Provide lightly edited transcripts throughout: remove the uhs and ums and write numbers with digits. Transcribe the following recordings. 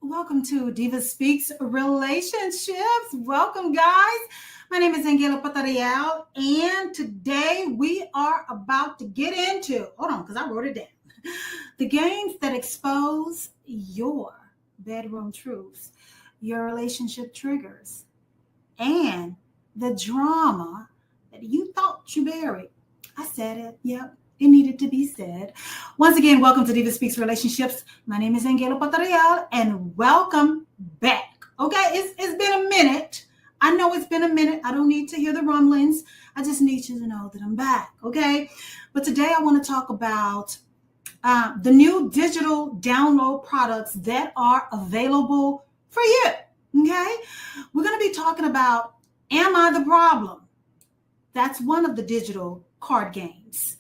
Welcome to DivaSpeaks Relationships. Welcome, guys. My name is Angela Patarial, and today we are about to get into, hold on, because I wrote it down, the games that expose your bedroom truths, your relationship triggers, and the drama that you thought you buried. I said it. Yep. It needed to be said. Once again, welcome to DivaSpeaks Relationships. My name is Angela Patarial, and welcome back. Okay, it's been a minute. I know it's been a minute. I don't need to hear the rumblings. I just need you to know that I'm back, okay? But today I want to talk about the new digital download products that are available for you, okay? We're going to be talking about Am I the Problem? That's one of the digital card games.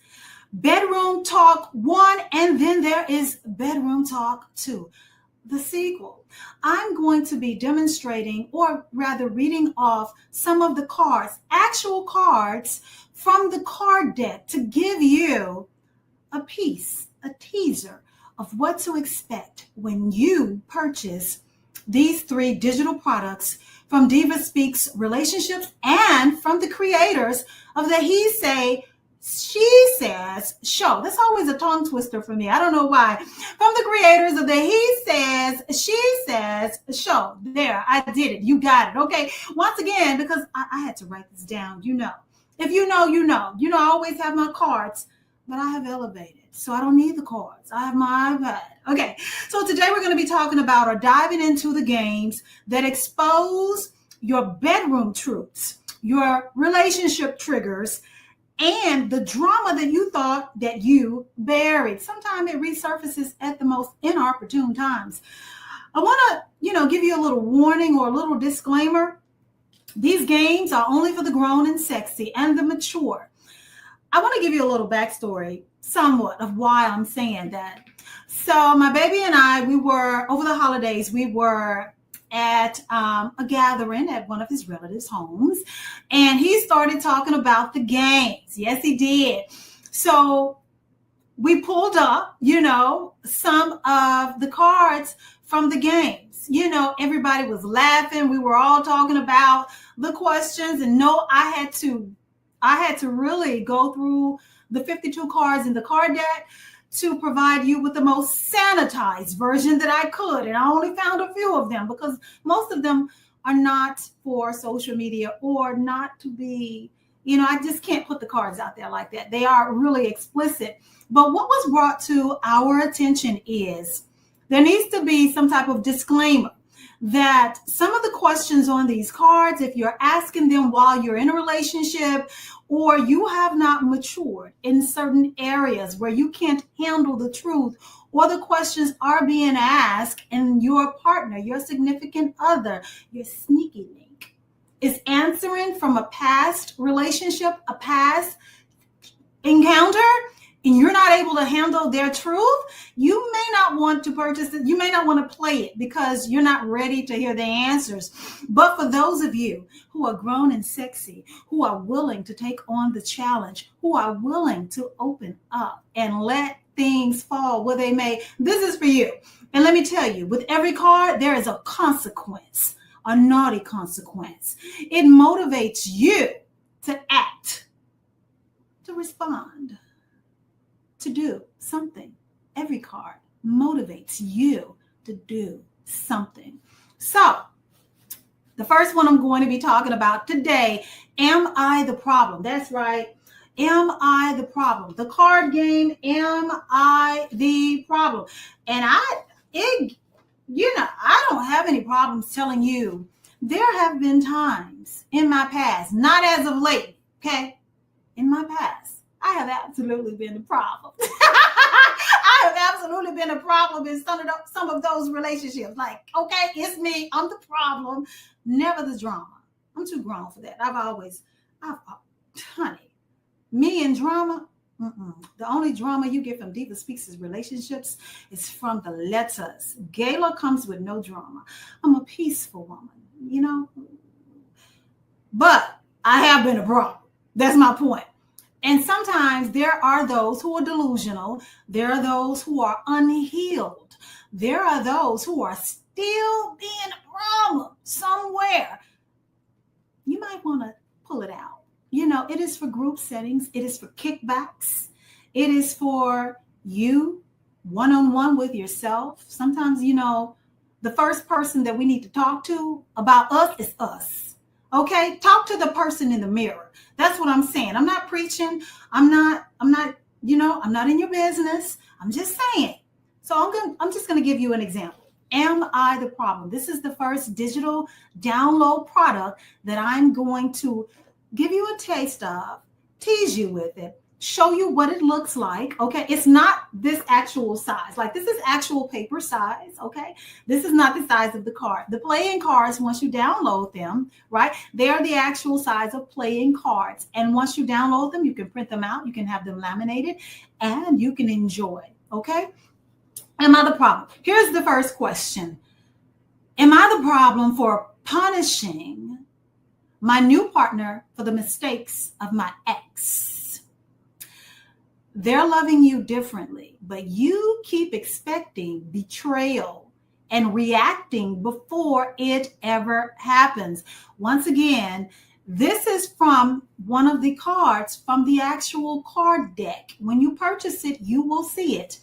Bedroom Talk 1, and then there is Bedroom Talk 2, the sequel. I'm going to be demonstrating, or rather reading off some of the cards, actual cards from the card deck to give you a teaser of what to expect when you purchase these 3 digital products from DivaSpeaks Relationships and from the creators of the He Say, She Says show. That's always a tongue twister for me. I don't know why. From the creators of the He Says, She Says show. There, I did it. You got it. Okay. Once again, because I had to write this down. You know. If you know, you know. You know, I always have my cards, but I have elevated. So I don't need the cards. I have my iPad. Okay. So today we're going to be talking about or diving into the games that expose your bedroom truths, your relationship triggers, and the drama that you thought that you buried. Sometimes it resurfaces at the most inopportune times. I want to, give you a little warning or a little disclaimer. These games are only for the grown and sexy and the mature. I want to give you a little backstory, somewhat, of why I'm saying that. So my baby and I, over the holidays, we were at a gathering at one of his relatives' homes, and he started talking about the games. Yes, he did. So we pulled up, some of the cards from the games. Everybody was laughing. We were all talking about the questions, and I had to really go through the 52 cards in the card deck to provide you with the most sanitized version that I could. And I only found a few of them because most of them are not for social media or not to be, I just can't put the cards out there like that. They are really explicit. But what was brought to our attention is there needs to be some type of disclaimer that some of the questions on these cards, if you're asking them while you're in a relationship or you have not matured in certain areas where you can't handle the truth, or the questions are being asked and your partner, your significant other, your sneaky link is answering from a past relationship, a past encounter, and you're not able to handle their truth, you may not want to purchase it. You may not want to play it because you're not ready to hear the answers. But for those of you who are grown and sexy, who are willing to take on the challenge, who are willing to open up and let things fall where they may, this is for you. And let me tell you, with every card, there is a consequence, a naughty consequence. It motivates you to act, to respond, to do something. Every card motivates you to do something. So the first one I'm going to be talking about today, Am I the Problem? That's right. Am I the problem? The card game, Am I the Problem? And I don't have any problems telling you there have been times in my past, not as of late, okay? In my past, I have absolutely been the problem. I have absolutely been a problem in some of those relationships. Like, okay, it's me. I'm the problem. Never the drama. I'm too grown for that. Honey, me and drama. The only drama you get from DivaSpeaks is relationships. Is from the letters. Gayla comes with no drama. I'm a peaceful woman, But I have been a problem. That's my point. And sometimes there are those who are delusional. There are those who are unhealed. There are those who are still being a problem somewhere. You might want to pull it out. It is for group settings. It is for kickbacks. It is for you one-on-one with yourself. Sometimes, the first person that we need to talk to about us is us. Okay? Talk to the person in the mirror. That's what I'm saying. I'm not preaching. I'm not in your business. I'm just saying. So I'm just going to give you an example. Am I the problem? This is the first digital download product that I'm going to give you a taste of, tease you with it, show you what it looks like. Okay. It's not this actual size. Like, this is actual paper size. Okay. This is not the size of the card. The playing cards, once you download them, right, they are the actual size of playing cards. And once you download them, you can print them out. You can have them laminated and you can enjoy. Okay. Am I the problem? Here's the first question. Am I the problem for punishing my new partner for the mistakes of my ex? They're loving you differently, but you keep expecting betrayal and reacting before it ever happens. Once again, this is from one of the cards from the actual card deck. When you purchase it, you will see it.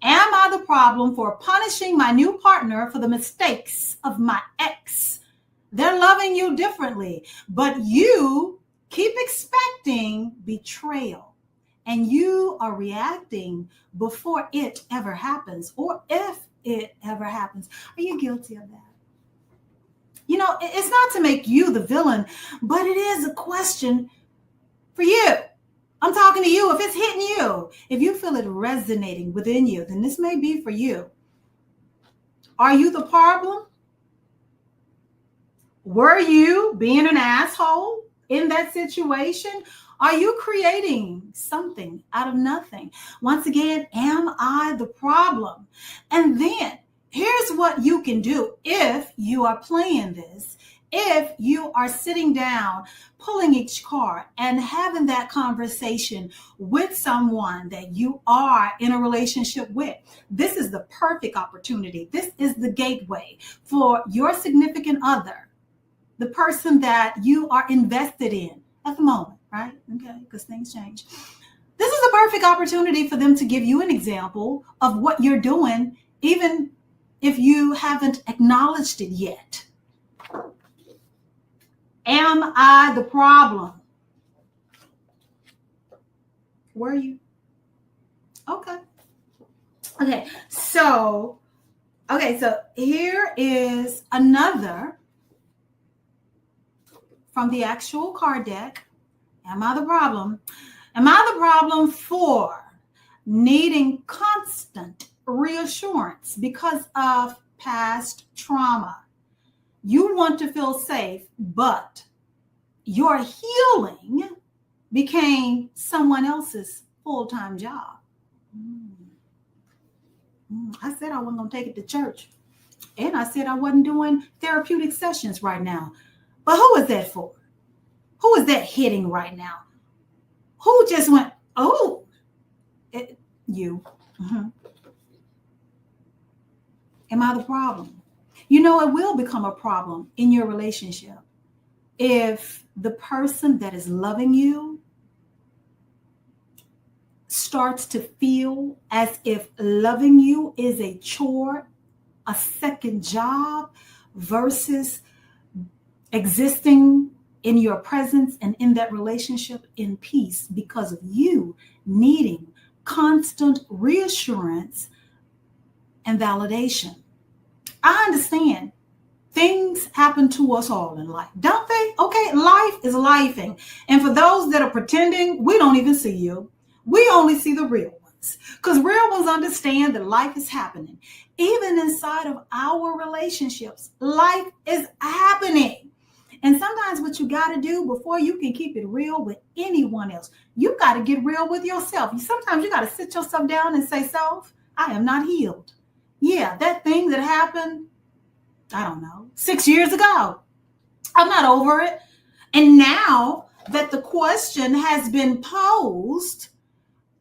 Am I the problem for punishing my new partner for the mistakes of my ex? They're loving you differently, but you keep expecting betrayal and you are reacting before it ever happens, or if it ever happens. Are you guilty of that? It's not to make you the villain, but it is a question for you. I'm talking to you. If it's hitting you, if you feel it resonating within you, then this may be for you. Are you the problem? Were you being an asshole in that situation? Are you creating something out of nothing? Once again, am I the problem? And then here's what you can do if you are playing this. If you are sitting down, pulling each card and having that conversation with someone that you are in a relationship with, this is the perfect opportunity. This is the gateway for your significant other, the person that you are invested in at the moment, right? Okay, because things change. This is a perfect opportunity for them to give you an example of what you're doing, even if you haven't acknowledged it yet. Am I the problem? Were you? Okay, so here is another from the actual card deck. Am I the problem? Am I the problem for needing constant reassurance because of past trauma? You want to feel safe, but your healing became someone else's full-time job. I said I wasn't going to take it to church. And I said I wasn't doing therapeutic sessions right now. But who is that for? Who is that hitting right now? Who just went, you. Am I the problem? It will become a problem in your relationship if the person that is loving you starts to feel as if loving you is a chore, a second job, versus existing in your presence and in that relationship in peace because of you needing constant reassurance and validation. I understand things happen to us all in life, don't they? Okay, life is lifing. And for those that are pretending, we don't even see you. We only see the real ones. ones. Because real ones understand that life is happening. Even inside of our relationships, life is happening. And sometimes what you got to do before you can keep it real with anyone else, you got to get real with yourself. Sometimes you got to sit yourself down and say, self, I am not healed. Yeah, that thing that happened, I don't know, 6 years ago, I'm not over it. And now that the question has been posed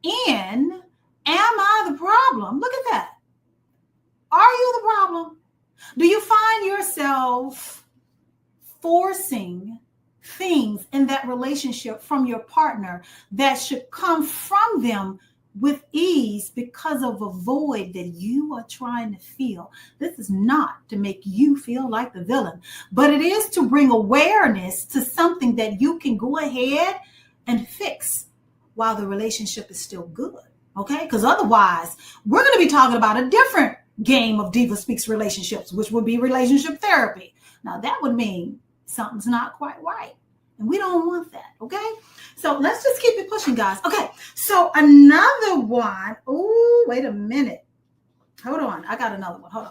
in, am I the problem? Look at that. Are you the problem? Do you find yourself forcing things in that relationship from your partner that should come from them with ease because of a void that you are trying to fill? This is not to make you feel like the villain, but it is to bring awareness to something that you can go ahead and fix while the relationship is still good. Okay? Because otherwise, we're going to be talking about a different game of DivaSpeaks relationships, which would be relationship therapy. Now, that would mean something's not quite right. And we don't want that, okay? So let's just keep it pushing, guys. Okay, so another one. Oh, wait a minute. Hold on. I got another one. Hold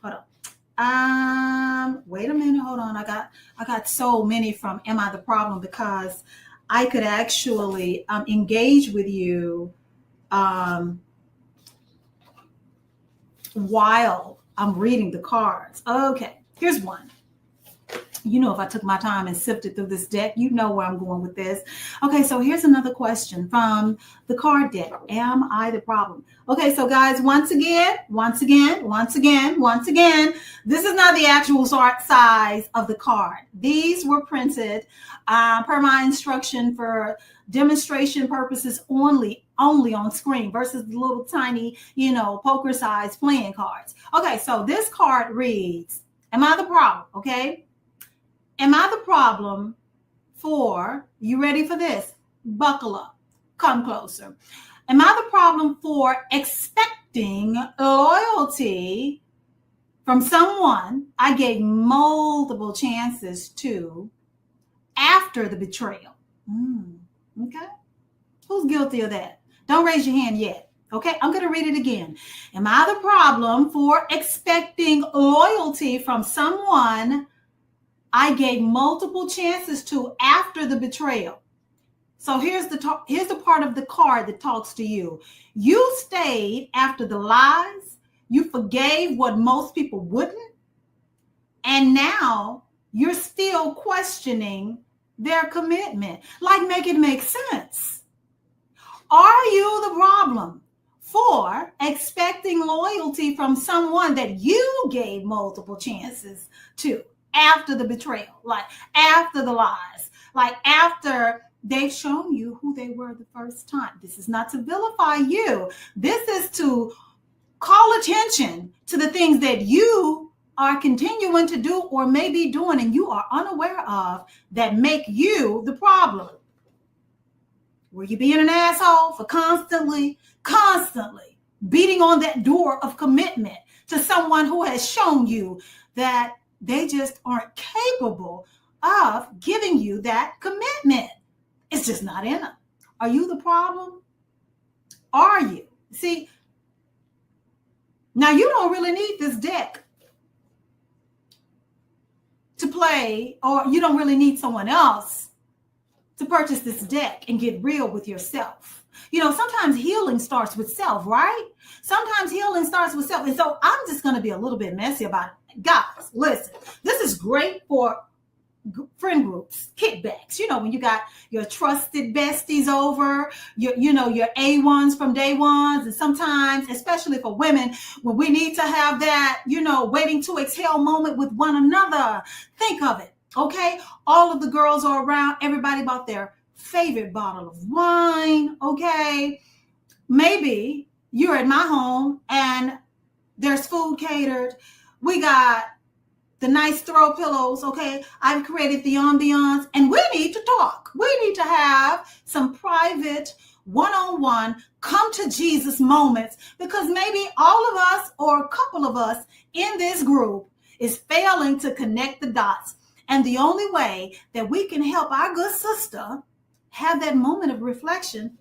on. Wait a minute. Hold on. I got so many from Am I the Problem? Because I could actually engage with you while I'm reading the cards. Okay, here's one. You know, if I took my time and sifted through this deck, you know where I'm going with this. Okay, so here's another question from the card deck. Am I the problem? Okay, so guys, once again, this is not the actual size of the card. These were printed per my instruction for demonstration purposes only on screen versus the little tiny, poker size playing cards. Okay, so this card reads, am I the problem? Okay. Am I the problem for, you ready for this? Buckle up, come closer. Am I the problem for expecting loyalty from someone I gave multiple chances to after the betrayal? Okay. Who's guilty of that? Don't raise your hand yet. Okay, I'm going to read it again. Am I the problem for expecting loyalty from someone I gave multiple chances to after the betrayal? So here's the part of the card that talks to you. You stayed after the lies. You forgave what most people wouldn't. And now you're still questioning their commitment. Like, make it make sense. Are you the problem for expecting loyalty from someone that you gave multiple chances to after the betrayal, like after the lies, like after they've shown you who they were the first time? This is not to vilify you. This is to call attention to the things that you are continuing to do or may be doing and you are unaware of that make you the problem. Were you being an asshole for constantly beating on that door of commitment to someone who has shown you that they just aren't capable of giving you that commitment? It's just not in them. Are you the problem? Are you? See, now you don't really need this deck to play, or you don't really need someone else to purchase this deck and get real with yourself. Sometimes healing starts with self, right? Sometimes healing starts with self. And so I'm just going to be a little bit messy about it. Guys, listen, this is great for friend groups, kickbacks. When you got your trusted besties over, your A1s from day ones. And sometimes, especially for women, when we need to have that, waiting to exhale moment with one another. Think of it. Okay, all of the girls are around. Everybody bought their favorite bottle of wine. Okay, maybe you're at my home and there's food catered. We got the nice throw pillows. Okay, I've created the ambiance, and we need to talk. We need to have some private one-on-one come to Jesus moments, because maybe all of us or a couple of us in this group is failing to connect the dots. And the only way that we can help our good sister have that moment of reflection,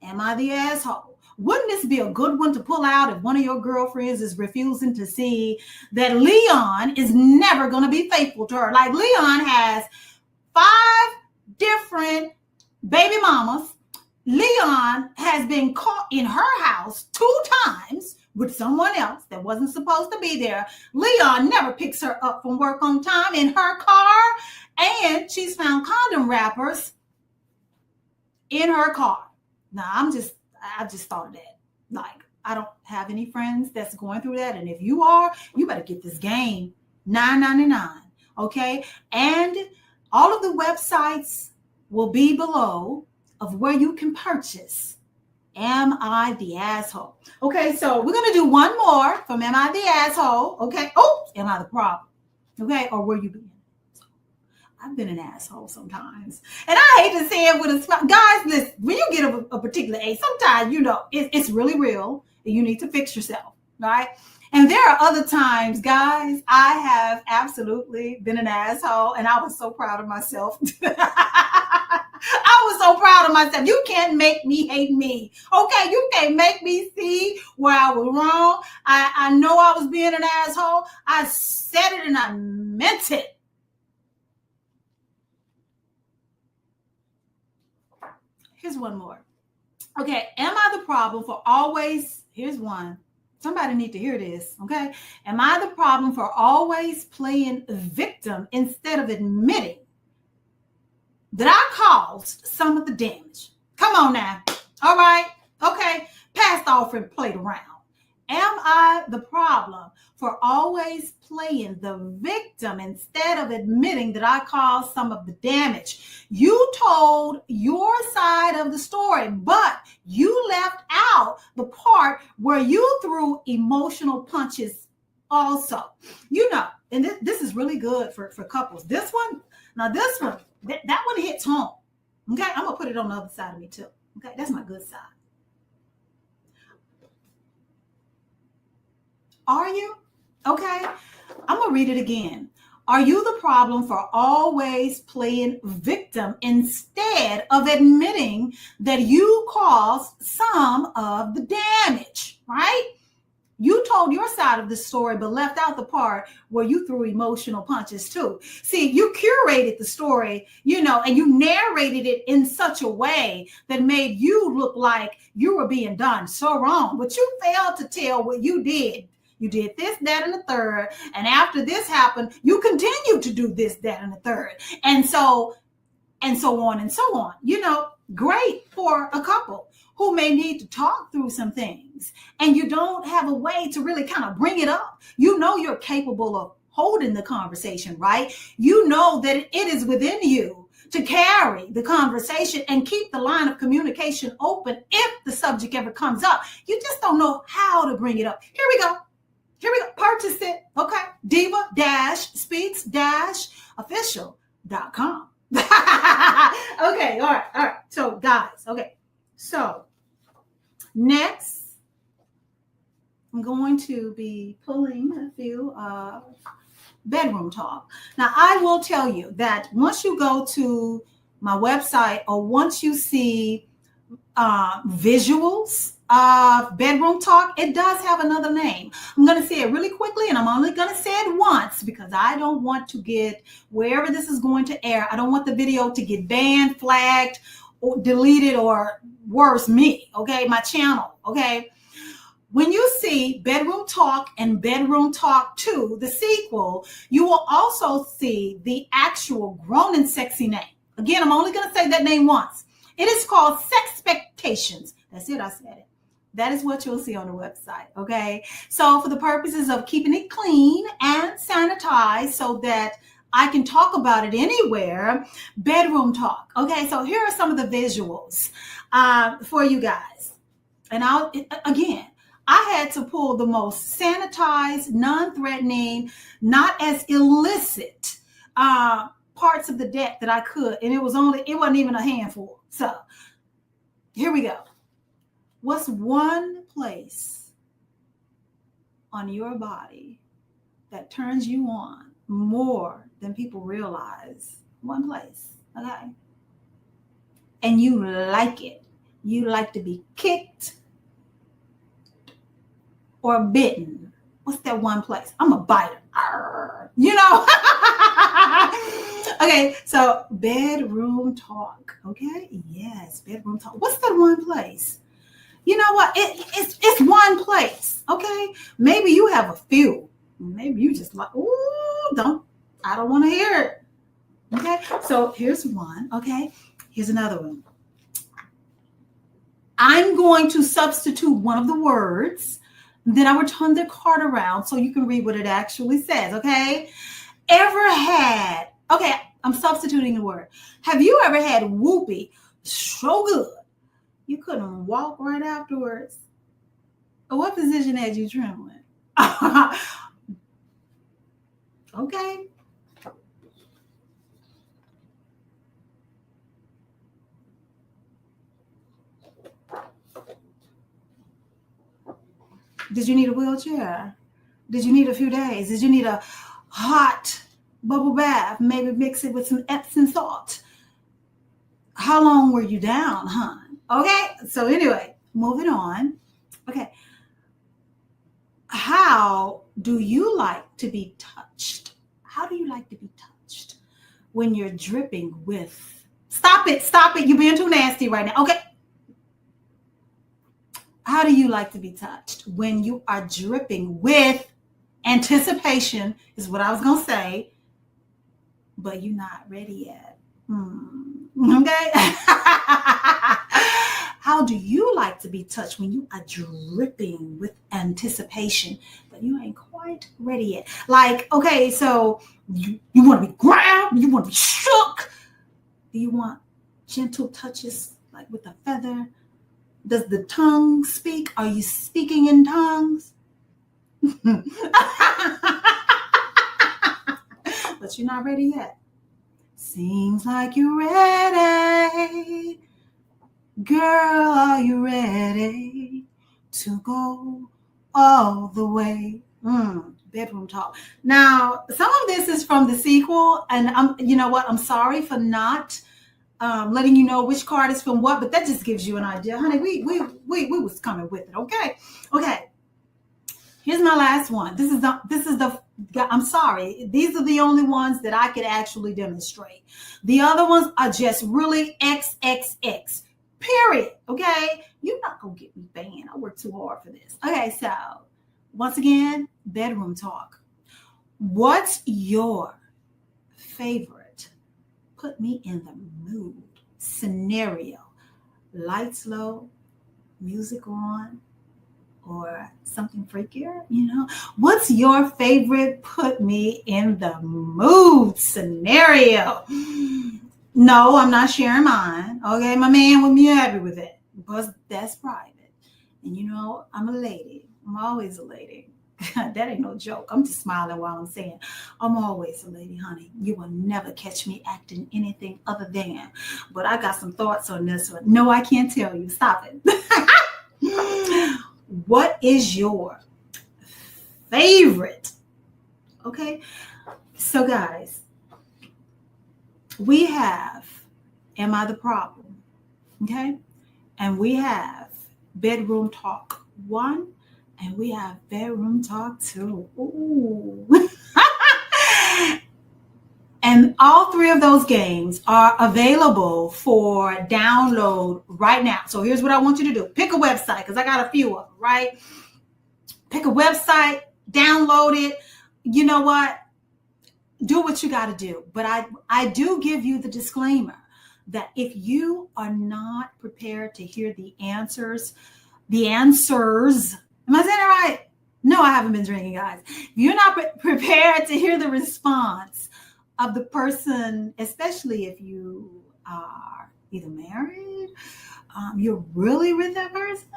am I the asshole? Wouldn't this be a good one to pull out if one of your girlfriends is refusing to see that Leon is never going to be faithful to her? Like Leon has 5 different baby mamas. Leon has been caught in her house 2 times with someone else that wasn't supposed to be there. Leon never picks her up from work on time in her car, and she's found condom wrappers in her car. Now, I just thought of that. Like, I don't have any friends that's going through that, and if you are, you better get this game. $9.99, okay? And all of the websites will be below of where you can purchase Am I the Asshole? Okay, so we're going to do one more from Am I the Asshole? Okay. Oh, am I the problem? Okay, or were you being? I've been an asshole sometimes. And I hate to say it with a smile. Guys, listen, when you get a particular age, sometimes, it's really real and you need to fix yourself, right? And there are other times, guys, I have absolutely been an asshole, and I was so proud of myself. I was so proud of myself. You can't make me hate me. Okay, you can't make me see where I was wrong. I know I was being an asshole. I said it and I meant it. Here's one more. Okay, am I the problem for always, here's one. Somebody need to hear this, okay? Am I the problem for always playing victim instead of admitting that I caused some of the damage? Come on now. All right. Okay. Passed off and played around. Am I the problem for always playing the victim instead of admitting that I caused some of the damage? You told your side of the story, but you left out the part where you threw emotional punches also. And this is really good for couples. This one, that one hits home. Okay, I'm going to put it on the other side of me too. Okay, that's my good side. Are you? Okay, I'm going to read it again. Are you the problem for always playing victim instead of admitting that you caused some of the damage, right? You told your side of the story, but left out the part where you threw emotional punches too. See, you curated the story, and you narrated it in such a way that made you look like you were being done so wrong. But you failed to tell what you did. You did this, that, and the third. And after this happened, you continued to do this, that, and the third. And so on and so on. Great for a couple who may need to talk through some things, and you don't have a way to really kind of bring it up. You're capable of holding the conversation, right? You know that it is within you to carry the conversation and keep the line of communication open if the subject ever comes up. You just don't know how to bring it up. Here we go. Purchase it. Okay. DivaSpeaks-official.com. Okay. All right. So guys, okay. So next, I'm going to be pulling a few bedroom talk. Now, I will tell you that once you go to my website or once you see visuals of bedroom talk, it does have another name. I'm going to say it really quickly, and I'm only going to say it once because I don't want to get, wherever this is going to air, I don't want the video to get banned, flagged, or deleted, or worse, me, okay, my channel, okay? When you see Bedroom Talk and Bedroom Talk 2, the sequel, you will also see the actual grown and sexy name. Again, I'm only going to say that name once. It is called Sexpectations. That's it, I said it. That is what you'll see on the website, okay? So for the purposes of keeping it clean and sanitized so that I can talk about it anywhere, Bedroom Talk. Okay, so here are some of the visuals for you guys. And I had to pull the most sanitized, non-threatening, not as illicit parts of the deck that I could. And it wasn't even a handful. So here we go. What's one place on your body that turns you on more than people realize? One place, okay? And you like it. You like to be kicked. or bitten? What's that one place? I'm a biter. Arr, you know? Okay, so bedroom talk. Okay, yes, bedroom talk. What's that one place? You know what? It's one place. Okay, maybe you have a few. Maybe you just like, ooh, I don't want to hear it. Okay, so here's one. Okay, here's another one. I'm going to substitute one of the words. Then I will turn the card around so you can read what it actually says. Okay, okay, I'm substituting the word. Have you ever had whoopee so good you couldn't walk right afterwards? What position had you trembling? Okay. Did you need a wheelchair? Did you need a few days? Did you need a hot bubble bath? Maybe mix it with some Epsom salt. How long were you down, hon? Okay, so anyway, moving on. Okay. How do you like to be touched? How do you like to be touched when you're dripping with? Stop it. You're being too nasty right now. Okay. How do you like to be touched when you are dripping with anticipation, is what I was going to say, but you're not ready yet? Okay. How do you like to be touched when you are dripping with anticipation, but you ain't quite ready yet? Like, okay, so you want to be grabbed, you want to be shook. Do you want gentle touches like with a feather? Does the tongue speak? Are you speaking in tongues? But you're not ready yet. Seems like you're ready. Girl, are you ready to go all the way? Bedroom talk. Now, some of this is from the sequel, and you know what? I'm sorry for not letting you know which card is from what, but that just gives you an idea, honey. We was coming with it. Okay. Here's my last one. This is the. I'm sorry. These are the only ones that I could actually demonstrate. The other ones are just really XXX. Period. Okay. You're not gonna get me banned. I worked too hard for this. Okay. So once again, bedroom talk. What's your favorite put me in the mood scenario? Lights low, music on, or something freakier, you know? What's your favorite put me in the mood scenario? No, I'm not sharing mine. Okay, my man would be happy with it because that's private. And you know, I'm a lady. I'm always a lady. That ain't no joke. I'm just smiling while I'm saying I'm always a lady, honey. You will never catch me acting anything other than. But I got some thoughts on this one. No, I can't tell you. Stop it. What is your favorite? Okay. So guys, we have Am I the Problem? Okay. And we have Bedroom Talk 1. And we have Bedroom Talk 2. Ooh. And all three of those games are available for download right now. So here's what I want you to do. Pick a website, because I got a few of them, right? Pick a website, download it. You know what? Do what you got to do. But I do give you the disclaimer that if you are not prepared to hear the answers, am I saying it right? No, I haven't been drinking, guys. If you're not prepared to hear the response of the person, especially if you are either married, you're really with that person,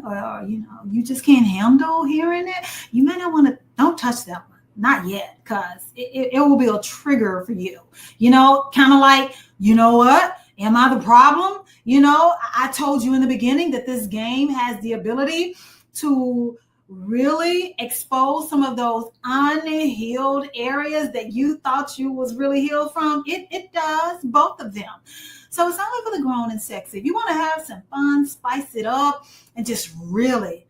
or you know, you just can't handle hearing it, you may not want to, don't touch that one. Not yet, because it will be a trigger for you. You know, kind of like, you know what? Am I the problem? You know, I told you in the beginning that this game has the ability to really expose some of those unhealed areas that you thought you was really healed from. It does, both of them. So it's only for the grown and sexy. If you want to have some fun, spice it up, and just really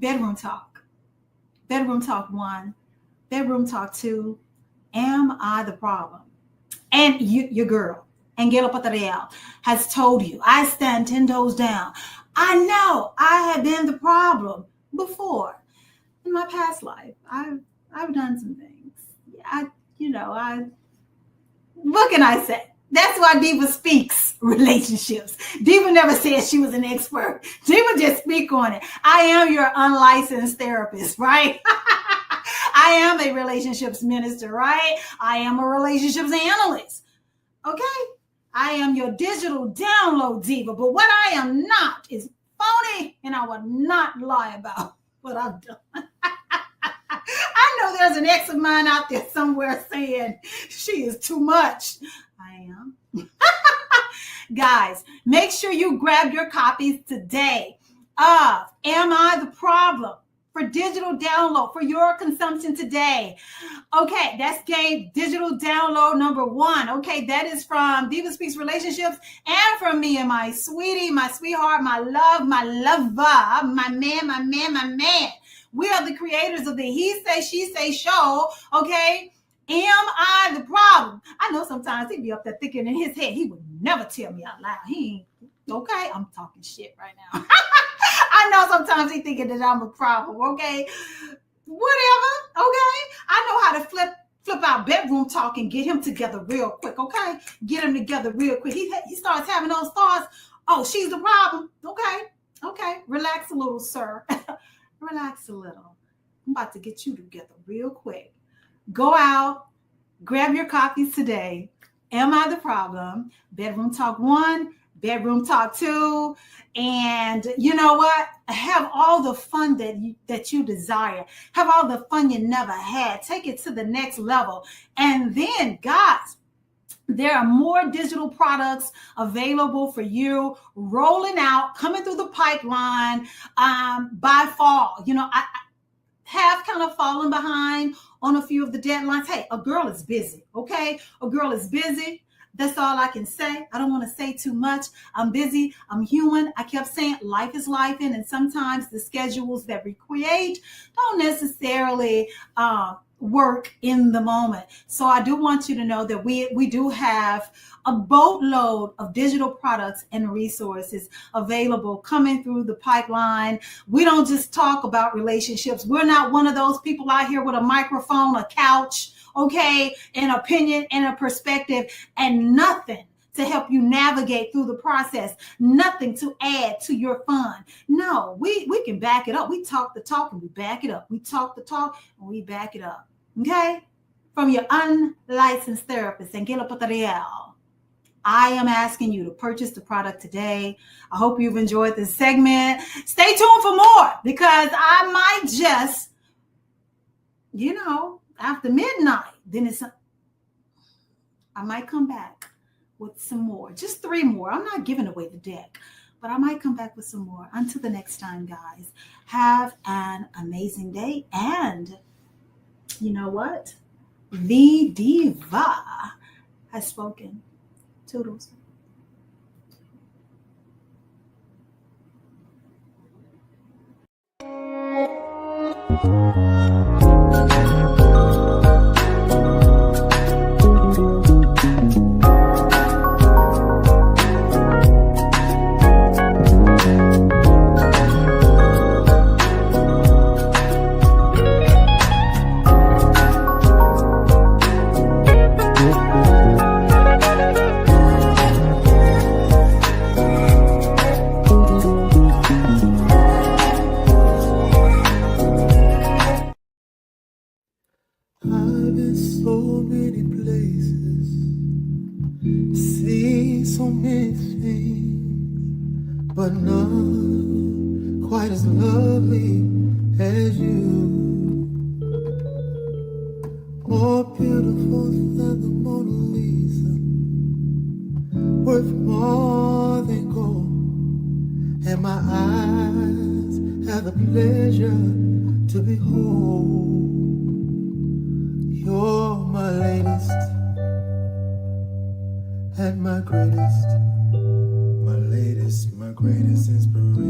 bedroom talk. Bedroom talk 1, bedroom talk 2. Am I the problem? And your girl, Angela Patarreal, has told you, I stand 10 toes down. I know I have been the problem before. In my past life, I've done some things. What can I say? That's why Diva speaks relationships. Diva never said she was an expert. Diva just speak on it. I am your unlicensed therapist, right? I am a relationships minister, right? I am a relationships analyst. Okay? I am your digital download diva, but what I am not is phony, and I will not lie about what I've done. I know there's an ex of mine out there somewhere saying she is too much. I am. Guys, make sure you grab your copies today of Am I the Problem? For digital download for your consumption today. Okay, that's game digital download number 1. Okay, that is from DivaSpeaks Relationships and from me and my sweetie, my sweetheart, my love, my lover, my man. We are the creators of the He Say, She Say show. Okay, am I the problem? I know sometimes he'd be up there thinking in his head, he would never tell me out loud. He ain't okay. I'm talking shit right now. I know sometimes he's thinking that I'm a problem, okay? Whatever, okay? I know how to flip out bedroom talk and get him together real quick, okay? Get him together real quick. He starts having those thoughts. Oh, she's the problem. Okay. Relax a little, sir. Relax a little. I'm about to get you together real quick. Go out, grab your copies today. Am I the Problem? Bedroom Talk 1, Bedroom Talk 2, and you know what? Have all the fun that you desire. Have all the fun you never had. Take it to the next level. And then, guys, there are more digital products available for you rolling out, coming through the pipeline by fall. I have kind of fallen behind on a few of the deadlines. Hey, a girl is busy, okay? A girl is busy. That's all I can say. I don't want to say too much. I'm busy. I'm human. I kept saying life is life, and sometimes the schedules that we create don't necessarily work in the moment. So I do want you to know that we do have a boatload of digital products and resources available coming through the pipeline. We don't just talk about relationships. We're not one of those people out here with a microphone, a couch, okay, an opinion and a perspective, and nothing to help you navigate through the process, nothing to add to your fun. No, we can back it up. We talk the talk and we back it up. We talk the talk and we back it up, okay? From your unlicensed therapist, Angela Patarreal, I am asking you to purchase the product today. I hope you've enjoyed this segment. Stay tuned for more, because I might just, after midnight, then I might come back with some more, just 3 more. I'm not giving away the deck, but I might come back with some more. Until the next time, guys, have an amazing day. And you know what? The diva has spoken. Toodles. so many things, but none quite as lovely as you. More beautiful than the Mona Lisa, worth more than gold. And my eyes have the pleasure to behold. You're my latest and my greatest, my latest, my greatest inspiration.